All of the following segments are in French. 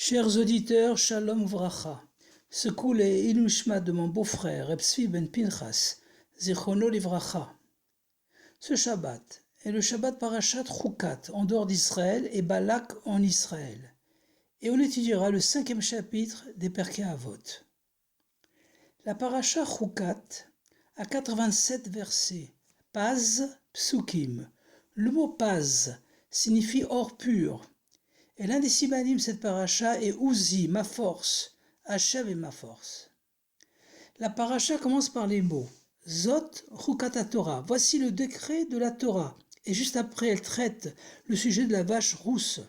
Chers auditeurs, Shalom Vracha. Secoue les Ilushma de mon beau-frère, Reb Tzvi ben Pinchas, Zichrono Livracha. Ce Shabbat est le Shabbat Parashat Chukat en dehors d'Israël et Balak en Israël. Et on étudiera le 5e chapitre des Perkei Avot. La Parashat Chukat a 87 versets, Paz, Psukim. Le mot Paz signifie or pur. Et l'un des simanim de cette paracha est Uzi, ma force, Hachem est ma force. La paracha commence par les mots Zot Chukat Torah, voici le décret de la Torah. Et juste après, elle traite le sujet de la vache rousse,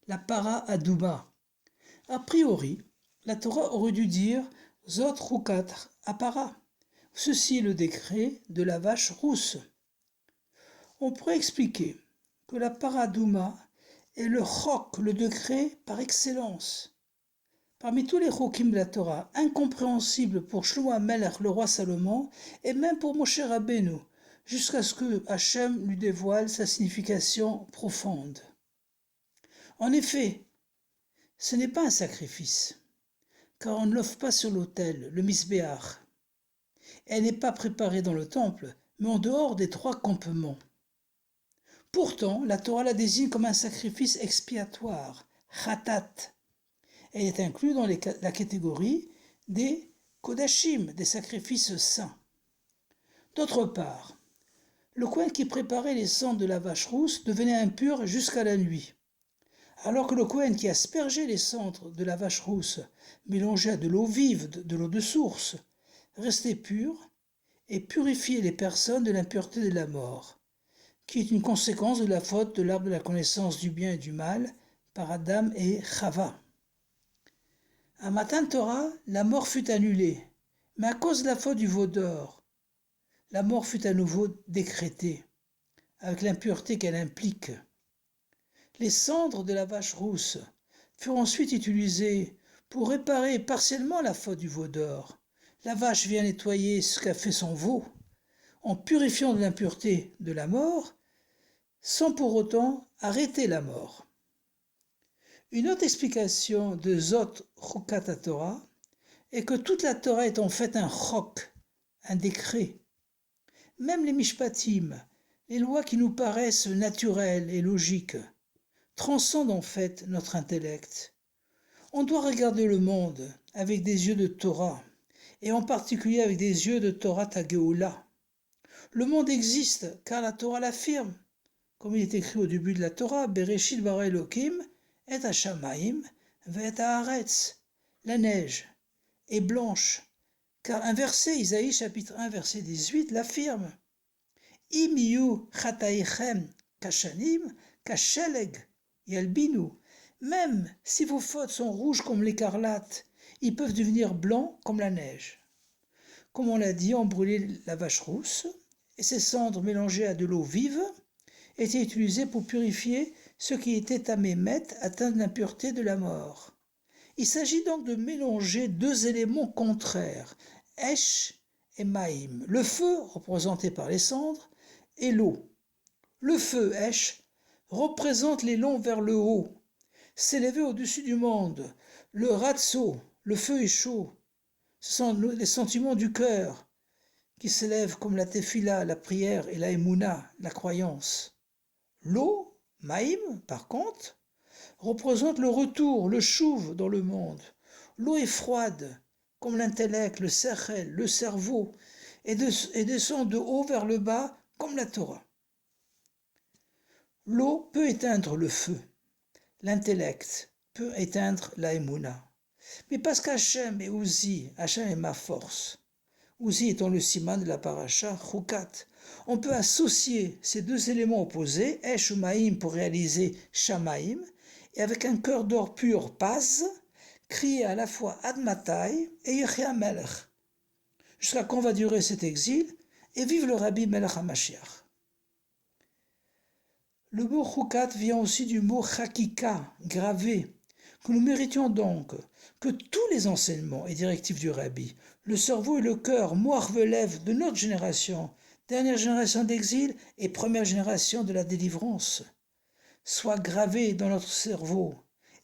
la para adouma. A priori, la Torah aurait dû dire Zot Chukat Apara. Ceci est le décret de la vache rousse. On pourrait expliquer que la para adouma est le chok, le décret par excellence. Parmi tous les chokim de la Torah, incompréhensible pour Shlomo HaMelech, le roi Salomon, et même pour Moshe Rabbeinu, jusqu'à ce que Hachem lui dévoile sa signification profonde. En effet, ce n'est pas un sacrifice, car on ne l'offre pas sur l'autel, le misbéach. Elle n'est pas préparée dans le temple, mais en dehors des 3 campements. Pourtant, la Torah la désigne comme un sacrifice expiatoire, chatat. Elle est inclue dans la catégorie des kodashim, des sacrifices saints. D'autre part, le Kohen qui préparait les cendres de la vache rousse devenait impur jusqu'à la nuit, alors que le Kohen qui aspergeait les cendres de la vache rousse, mélangées à de l'eau vive, de l'eau de source, restait pur et purifiait les personnes de l'impureté de la mort, qui est une conséquence de la faute de l'arbre de la connaissance du bien et du mal par Adam et Chava. À Matan Torah, la mort fut annulée, mais à cause de la faute du veau d'or, la mort fut à nouveau décrétée, avec l'impureté qu'elle implique. Les cendres de la vache rousse furent ensuite utilisées pour réparer partiellement la faute du veau d'or. La vache vient nettoyer ce qu'a fait son veau, en purifiant de l'impureté de la mort, sans pour autant arrêter la mort. Une autre explication de Zot Chukat Torah est que toute la Torah est en fait un chok, un décret. Même les mishpatim, les lois qui nous paraissent naturelles et logiques, transcendent en fait notre intellect. On doit regarder le monde avec des yeux de Torah, et en particulier avec des yeux de Torah Tageoula. Le monde existe car la Torah l'affirme. Comme il est écrit au début de la Torah, Bereshit bara Elokim, et Hashamayim, ve'et haaretz, la neige est blanche, car un verset, Isaïe chapitre 1, verset 18, l'affirme. Im yu chataichem kashanim, kasheleg yalbinu. Même si vos fautes sont rouges comme l'écarlate, ils peuvent devenir blancs comme la neige. Comme on l'a dit, on brûlait la vache rousse, et ses cendres mélangées à de l'eau vive étaient utilisées pour purifier ceux qui étaient à Mémet, atteints de l'impureté de la mort. Il s'agit donc de mélanger 2 éléments contraires, Esh et Maïm, le feu, représenté par les cendres, et l'eau. Le feu, Esh, représente l'élan vers le haut, s'élever au-dessus du monde. Le Ratso, le feu est chaud. Ce sont les sentiments du cœur qui s'élèvent comme la tefila, la prière, et la emuna, la croyance. L'eau, Maïm, par contre, représente le retour, le chouv dans le monde. L'eau est froide, comme l'intellect, le sechel, le cerveau, et descend de haut vers le bas, comme la Torah. L'eau peut éteindre le feu, l'intellect peut éteindre la emuna. Mais parce qu'Hachem est Uzi, Hachem est ma force. Uzi étant le siman de la paracha Chukat. On peut associer ces 2 éléments opposés, Esh ou Maïm, pour réaliser Shamaïm, et avec un cœur d'or pur, Paz, crier à la fois Admatai et Yechia Melech, jusqu'à quand va durer cet exil, et vive le Rabbi Melech HaMashiach. Le mot Chukat vient aussi du mot Chakika, gravé, que nous méritions donc que tous les enseignements et directives du Rabbi, le cerveau et le cœur, moach velev de notre génération, dernière génération d'exil et première génération de la délivrance, soient gravés dans notre cerveau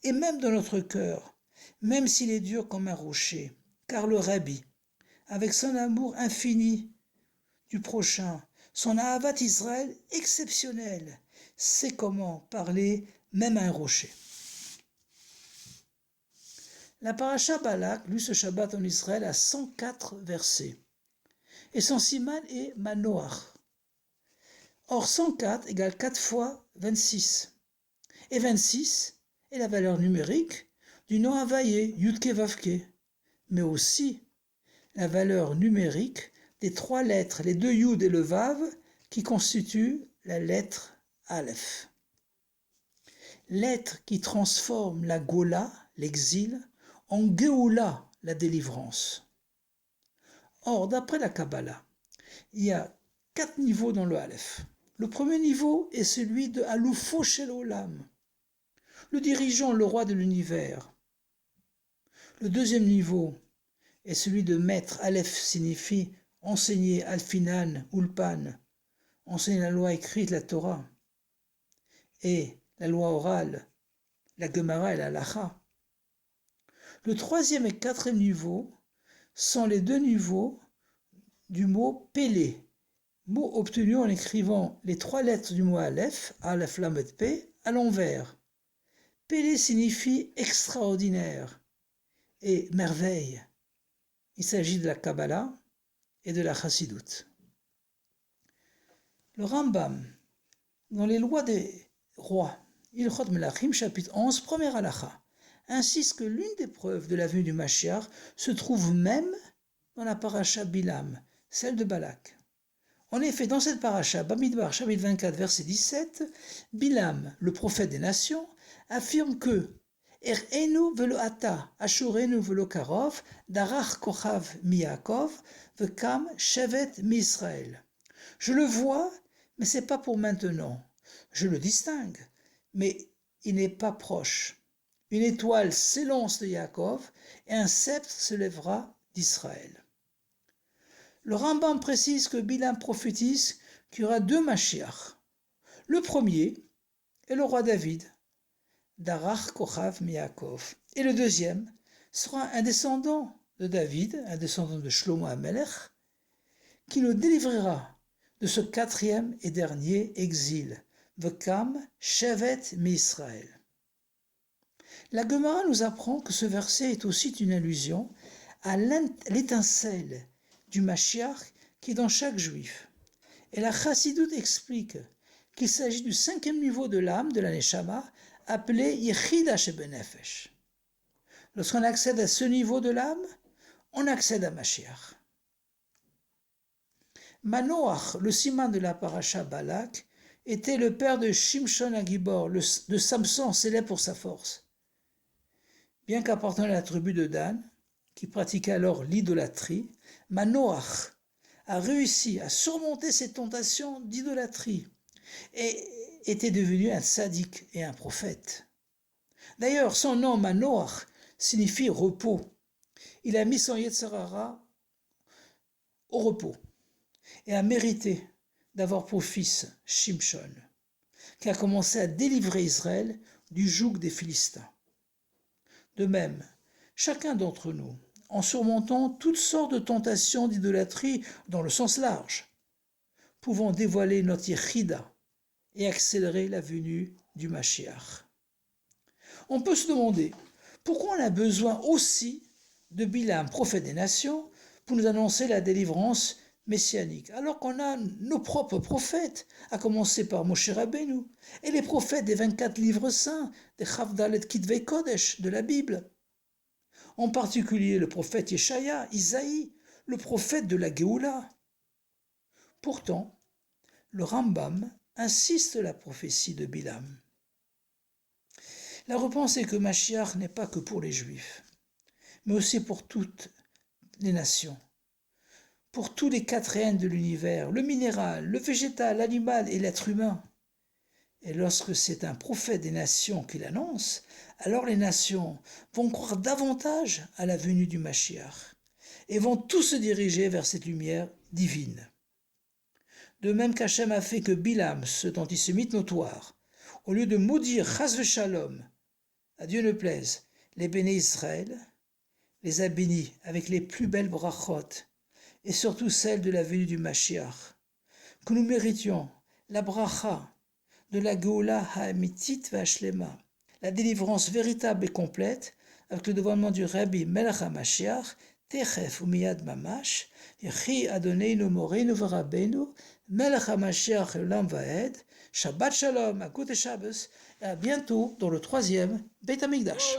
et même dans notre cœur, même s'il est dur comme un rocher, car le Rabbi, avec son amour infini du prochain, son Ahavat Israël exceptionnel, sait comment parler même à un rocher. La paracha Balak lut ce Shabbat en Israël à 104 versets. Et son siman est Manoach. Or 104 égale 4 fois 26. Et 26 est la valeur numérique du nom Havaïe, Yudke Vavke, mais aussi la valeur numérique des 3 lettres, les 2 Yud et le Vav, qui constituent la lettre Aleph. Lettre qui transforme la Gola, l'exil, en Geoula, la délivrance. Or, d'après la Kabbalah, il y a 4 niveaux dans le Aleph. Le premier niveau est celui de Aloufo Shel Olam, le dirigeant, le roi de l'univers. Le deuxième niveau est celui de maître. Aleph signifie enseigner, Alfinan, Ulpan, enseigner la loi écrite, la Torah, et la loi orale, la Gemara et la Halacha. Le troisième et quatrième niveau sont les 2 niveaux du mot Pélé, mot obtenu en écrivant les 3 lettres du mot Aleph, Aleph Lamed P, à l'envers. Pélé signifie extraordinaire et merveille. Il s'agit de la Kabbalah et de la Chassidut. Le Rambam, dans les lois des rois, Ilchot Melachim, chapitre 11, première halakha, insiste que l'une des preuves de la venue du Mashiach se trouve même dans la paracha Bilam, celle de Balak. En effet, dans cette paracha, Bamidbar, chapitre 24, verset 17, Bilam, le prophète des nations, affirme que Er'enu velo ata, ashurenu velo karov, darach kochav mi-Yaakov, vekam shevet mi-Israël. Je le vois, mais c'est pas pour maintenant. Je le distingue, mais il n'est pas proche. Une étoile s'élance de Yaakov et un sceptre se lèvera d'Israël. Le Rambam précise que Bilam prophétise qu'il y aura 2 Mashiach. Le premier est le roi David, Darach Kochav mi-Yaakov. Et le deuxième sera un descendant de David, un descendant de Shlomo HaMelech, qui nous délivrera de ce 4e et dernier exil, Vekam Shevet mi-Israël. La Gemara nous apprend que ce verset est aussi une allusion à l'étincelle du Mashiach qui est dans chaque juif. Et la Chassidut explique qu'il s'agit du 5e niveau de l'âme, de la Neshama, appelé Yechida Shebenefesh. Lorsqu'on accède à ce niveau de l'âme, on accède à Mashiach. Manoach, le siman de la paracha Balak, était le père de Shimshon Agibor, de Samson, célèbre pour sa force. Bien qu'appartenant à la tribu de Dan, qui pratiquait alors l'idolâtrie, Manoach a réussi à surmonter ses tentations d'idolâtrie et était devenu un tzaddik et un prophète. D'ailleurs, son nom Manoach signifie repos. Il a mis son Yetzer Hara au repos et a mérité d'avoir pour fils Shimshon, qui a commencé à délivrer Israël du joug des Philistins. De même, chacun d'entre nous, en surmontant toutes sortes de tentations d'idolâtrie dans le sens large, pouvons dévoiler notre Yechida et accélérer la venue du Mashiach. On peut se demander pourquoi on a besoin aussi de Bilam, prophète des nations, pour nous annoncer la délivrance messianique, alors qu'on a nos propres prophètes, à commencer par Moshe Rabbeinu, et les prophètes des 24 livres saints, des Chavdalet Kitvei Kodesh de la Bible. En particulier le prophète Yeshaya, Isaïe, le prophète de la Géoula. Pourtant, le Rambam insiste sur la prophétie de Bilam. La réponse est que Mashiach n'est pas que pour les Juifs, mais aussi pour toutes les nations, pour tous les 4 règnes de l'univers, le minéral, le végétal, l'animal et l'être humain. Et lorsque c'est un prophète des nations qui l'annonce, alors les nations vont croire davantage à la venue du Mashiach et vont tous se diriger vers cette lumière divine. De même qu'Hachem a fait que Bilam, cet antisémite notoire, au lieu de maudire Chas v'Shalom, à Dieu ne plaise, les béné Israël, les a bénis avec les plus belles brachot, et surtout celle de la venue du Mashiach, que nous méritions la bracha de la Geoula ha'amitit va'ashlema, la délivrance véritable et complète, avec le dévoilement du Rabbi Melech HaMashiach, Techef umiyad mamash, Yechi Adoneinu Moreinu v'Rabbeinu, Melech HaMashiach Olam Va'ed, Shabbat Shalom, Akut et Shabbos, et à bientôt dans le troisième Beit HaMikdash.